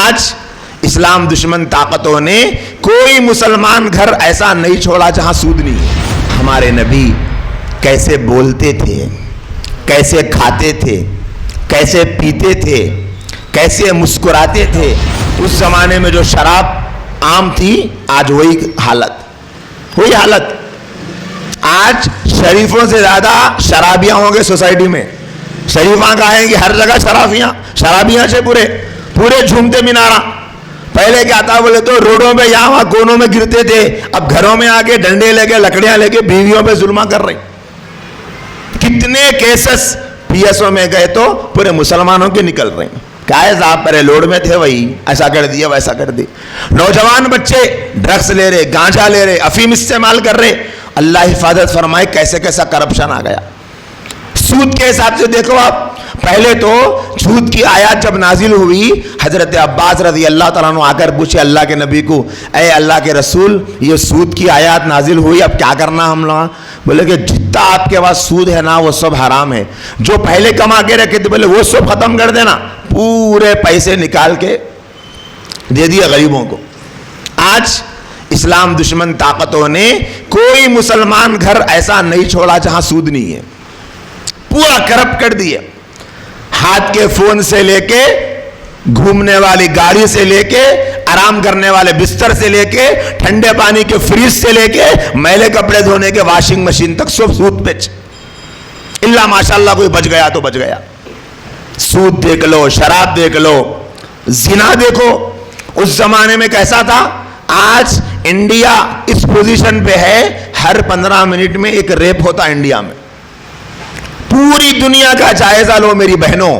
आज इस्लाम दुश्मन ताकतों ने कोई मुसलमान घर ऐसा नहीं छोड़ा जहां सूद नहीं है। हमारे नबी कैसे बोलते थे, कैसे खाते थे, कैसे पीते थे, कैसे मुस्कुराते थे। उस जमाने में जो शराब आम थी, आज वही हालत। आज शरीफों से ज्यादा शराबियां होंगे सोसाइटी में। शरीफा का है कि हर जगह शराबियां से पूरे झूमते मीनारा। पहले क्या था बोले तो रोडों पे यहाँ वहां कोनों में गिरते थे, अब घरों में आके डंडे लेके लकड़ियां लेके बीवियों पे जुल्मा कर रहे। कितने केसेस पीएसओ में गए तो पूरे मुसलमानों के निकल रहे हैं। क्या है साहब, पहले लोड में थे, वही ऐसा कर दिया वैसा कर दिया। नौजवान बच्चे ड्रग्स ले रहे, गांजा ले रहे, अफीम इस्तेमाल कर रहे। अल्लाह हिफाजत फरमाए कैसे कैसा करप्शन आ गया। सूद के हिसाब से देखो आप, पहले तो सूद की आयत जब नाजिल हुई, हजरत अब्बास रजी अल्लाह तआला अन्हु आकर पूछे अल्लाह के नबी को, ऐ अल्लाह के रसूल, ये सूद की आयत नाजिल हुई, अब क्या करना हम लोग? बोले कि जितना आपके पास सूद है ना वो सब हराम है। जो पहले कमा के रखे थे बोले वो सब खत्म कर देना, पूरे पैसे निकाल के दे दिए गरीबों को। आज इस्लाम दुश्मन ताकतों ने कोई मुसलमान घर ऐसा नहीं छोड़ा जहां सूद नहीं है। पूरा करप्ट कर दिए। हाथ के फोन से लेके, घूमने वाली गाड़ी से लेके, आराम करने वाले बिस्तर से लेके, ठंडे पानी के फ्रिज से लेके, मैले कपड़े धोने के वॉशिंग मशीन तक सब सूद पे। इल्ला माशाल्लाह कोई बच गया तो बच गया। सूद देख लो, शराब देख लो, जिना देखो। उस जमाने में कैसा था? आज इंडिया इस पोजीशन पे है, हर 15 मिनट में एक रेप होता इंडिया में। पूरी दुनिया का जायजा लो मेरी बहनों,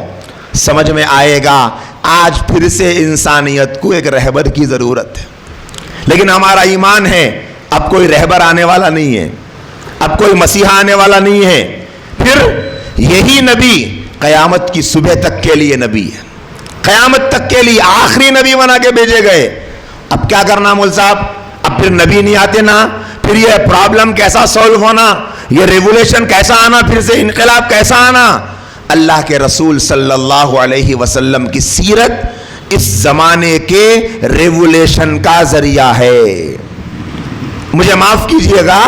समझ में आएगा आज फिर से इंसानियत को एक रहबर की जरूरत है। लेकिन हमारा ईमान है अब कोई रहबर आने वाला नहीं है, अब कोई मसीहा आने वाला नहीं है। फिर यही नबी कयामत की सुबह तक के लिए नबी है, कयामत तक के लिए आखिरी नबी बना के भेजे गए। अब क्या करना मौल साहब? अब फिर नबी नहीं आते ना, फिर ये प्रॉब्लम कैसा सॉल्व होना, ये रेवोल्यूशन कैसा आना, फिर से इनकलाब कैसा आना? अल्लाह के रसूल सल्लल्लाहु अलैहि वसल्लम की सीरत इस जमाने के रेवोल्यूशन का जरिया है। मुझे माफ कीजिएगा,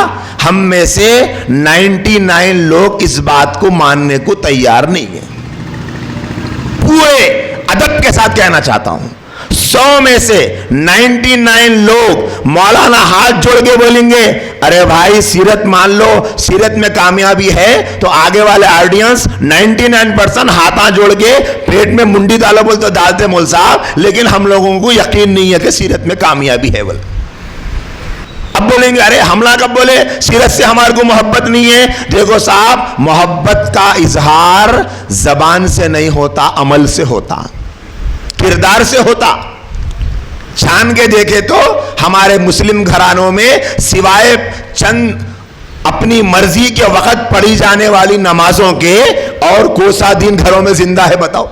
हम में से 99 लोग इस बात को मानने को तैयार नहीं है। पूरे अदब के साथ कहना चाहता हूं, 100 में से 99 लोग मौलाना हाथ जोड़ के बोलेंगे, अरे भाई सीरत मान लो, सीरत में कामयाबी है। तो आगे वाले ऑडियंस 99% हाथ जोड़ के पेट में मुंडी डालो बोलते डालते मौल साहब, लेकिन हम लोगों को यकीन नहीं है कि सीरत में कामयाबी है। बोल अब बोलेंगे, अरे हमला कब बोले? सीरत से हमारे को मोहब्बत नहीं है। देखो साहब, मोहब्बत का इजहार जबान से नहीं होता, अमल से होता, किरदार से होता। छान के देखे तो हमारे मुस्लिम घरानों में सिवाय चंद अपनी मर्जी के वक्त पढ़ी जाने वाली नमाजों के और कोसा दिन घरों में जिंदा है? बताओ।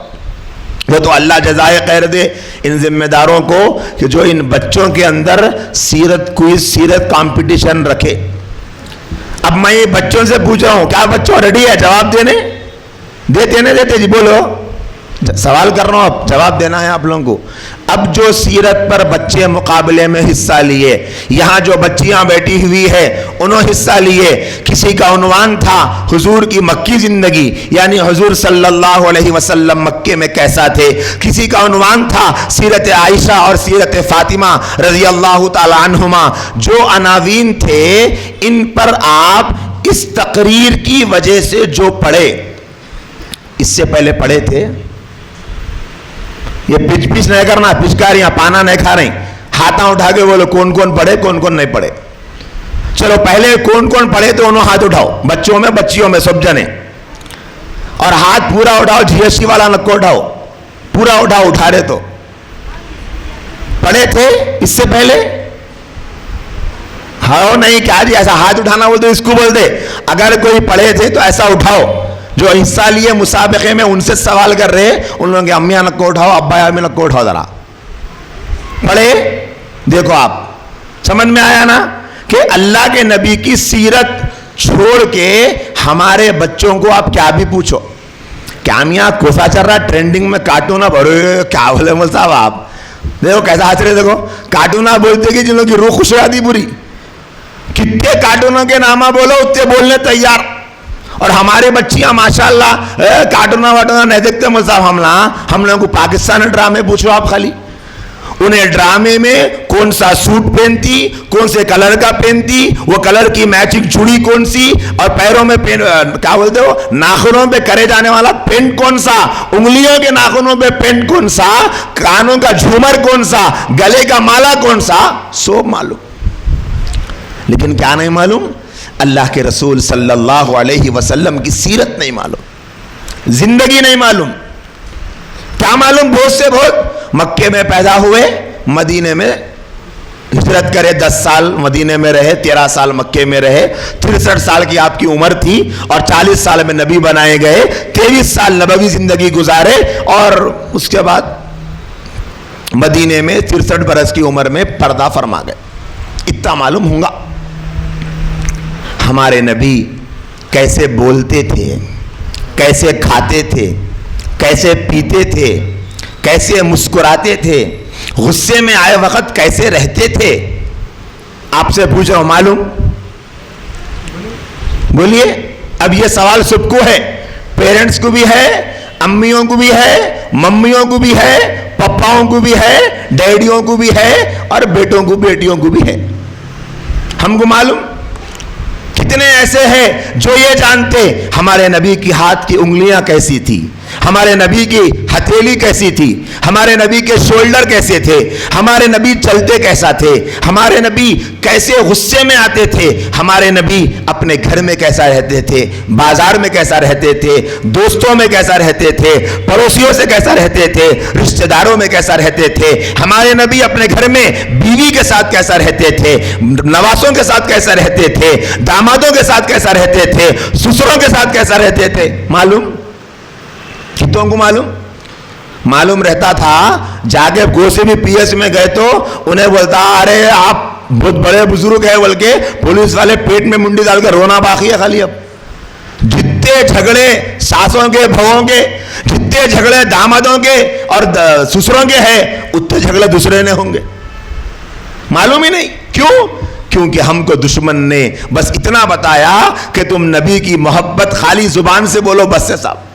वो तो अल्लाह जज़ाए खैर दे इन जिम्मेदारों को कि जो इन बच्चों के अंदर सीरत क्विज, सीरत कंपटीशन रखे। अब मैं ये बच्चों से पूछ रहा हूं, क्या बच्चों रेडी है जवाब देने? देते नहीं देते? जी बोलो, सवाल कर रहा हूं, जवाब देना है आप लोगों को। अब जो सीरत पर बच्चे मुकाबले में हिस्सा लिए, यहां जो बच्चियां बैठी हुई है उन्होंने हिस्सा लिए। किसी का उन्वान था हुजूर की मक्की जिंदगी, यानी हुजूर सल्लल्लाहु अलैहि वसल्लम मक्के में कैसा थे। किसी का उन्वान था सीरत आयशा और सीरत फातिमा रजी अल्लाह ताला अन्हुमा। जो अनावीन थे, इन पर आप इस तकरीर की वजह से जो पढ़े, इससे पहले पढ़े थे? ये पिच पिच नहीं करना, पिचकारियां पाना नहीं खा रही। हाथा उठा के बोलो कौन कौन पढ़े, कौन कौन नहीं पढ़े। चलो पहले कौन कौन पढ़े तो उन्होंने हाथ उठाओ, बच्चों में बच्चियों में सब जने। और हाथ पूरा उठाओ, जीएसटी वाला नको उठाओ, पूरा उठाओ, उठा रहे तो पढ़े थे इससे पहले? हाँ नहीं क्या जी, ऐसा हाथ उठाना बोलते इसको बोल दे। अगर कोई पढ़े थे तो ऐसा उठाओ। जो हिस्सा लिए मुसाबके में उनसे सवाल कर रहे, उन लोगों के अम्मियां नक्को उठाओ, अब्बा में नक्को उठाओ जरा। पढ़े? देखो आप, समझ में आया ना कि अल्लाह के नबी की सीरत छोड़ के हमारे बच्चों को आप क्या भी पूछो। क्या मियाँ कोसा चल रहा ट्रेंडिंग में कार्टून, अब अरे क्या बोले मौल साहब आप, देखो कैसा हंस रहे, देखो कार्टूना बोलते कि जिन लोगों की रूह खुश हो जाती पूरी। कितने कार्टूनों के नामा बोलो उतने बोलने तैयार। और हमारे बच्चियां माशाल्लाह कार्टूना वाटूना नहीं देखते मुसाफ। हम लोगों को पाकिस्तानी ड्रामे पूछो आप खाली, उन्हें ड्रामे में कौन सा सूट पहनती, कौन से कलर का पहनती, वो कलर की मैचिंग चूड़ी कौन सी, और पैरों में क्या बोलते हो, नाखूनों पे करे जाने वाला पेंट कौन सा, उंगलियों के नाखूनों पे पेंट कौन सा, कानों का झूमर कौन सा, गले का माला कौन सा, सब मालूम। लेकिन क्या नहीं मालूम, अल्लाह के रसूल सल्लल्लाहु अलैहि वसल्लम की सीरत नहीं मालूम, जिंदगी नहीं मालूम। क्या मालूम, बहुत से बहुत मक्के में पैदा हुए, मदीने में हिजरत करे, 10 साल मदीने में रहे, 13 साल मक्के में रहे, 63 साल की आपकी उम्र थी और 40 साल में नबी बनाए गए, 23 साल नबवी जिंदगी गुजारे और उसके बाद मदीने में 63 बरस की उम्र में पर्दा फरमा गए। इतना मालूम होगा हमारे नबी कैसे बोलते थे, कैसे खाते थे, कैसे पीते थे, कैसे मुस्कुराते थे, गुस्से में आए वक्त कैसे रहते थे। आपसे पूछ रहा हूं, मालूम? बोलिए। अब ये सवाल सबको है, पेरेंट्स को भी है, अम्मियों को भी है, मम्मियों को भी है, पप्पाओं को भी है, डैडियों को भी है और बेटों को बेटियों को भी है। हमको मालूम कितने ऐसे हैं जो ये जानते हमारे नबी की हाथ की उंगलियां कैसी थी, हमारे नबी की हथेली कैसी थी, हमारे नबी के शोल्डर कैसे थे, हमारे नबी चलते कैसा थे, हमारे नबी कैसे गुस्से में आते थे, हमारे नबी अपने घर में कैसा रहते थे, बाजार में कैसा रहते थे, दोस्तों में कैसा रहते थे, पड़ोसियों से कैसा रहते थे, रिश्तेदारों में कैसा रहते थे, हमारे नबी अपने घर में बीवी के साथ कैसा रहते थे, नवासों के साथ कैसा रहते थे, दामादों के साथ कैसा रहते थे, ससुरों के साथ कैसा रहते थे। मालूम? कितनों को मालूम रहता था। जाके कोई भी पीएस में गए तो उन्हें बोलता, अरे आप बहुत बड़े बुजुर्ग है बोल के पुलिस वाले पेट में मुंडी डालकर रोना बाकी है खाली। अब जितने झगड़े सासों के, बहुओं के, जितने झगड़े दामादों के और ससुरों के हैं, उतने झगड़े दूसरे ने होंगे। मालूम ही नहीं क्यों? क्योंकि हमको दुश्मन ने बस इतना बताया कि तुम नबी की मोहब्बत खाली जुबान से बोलो, बस से साहब।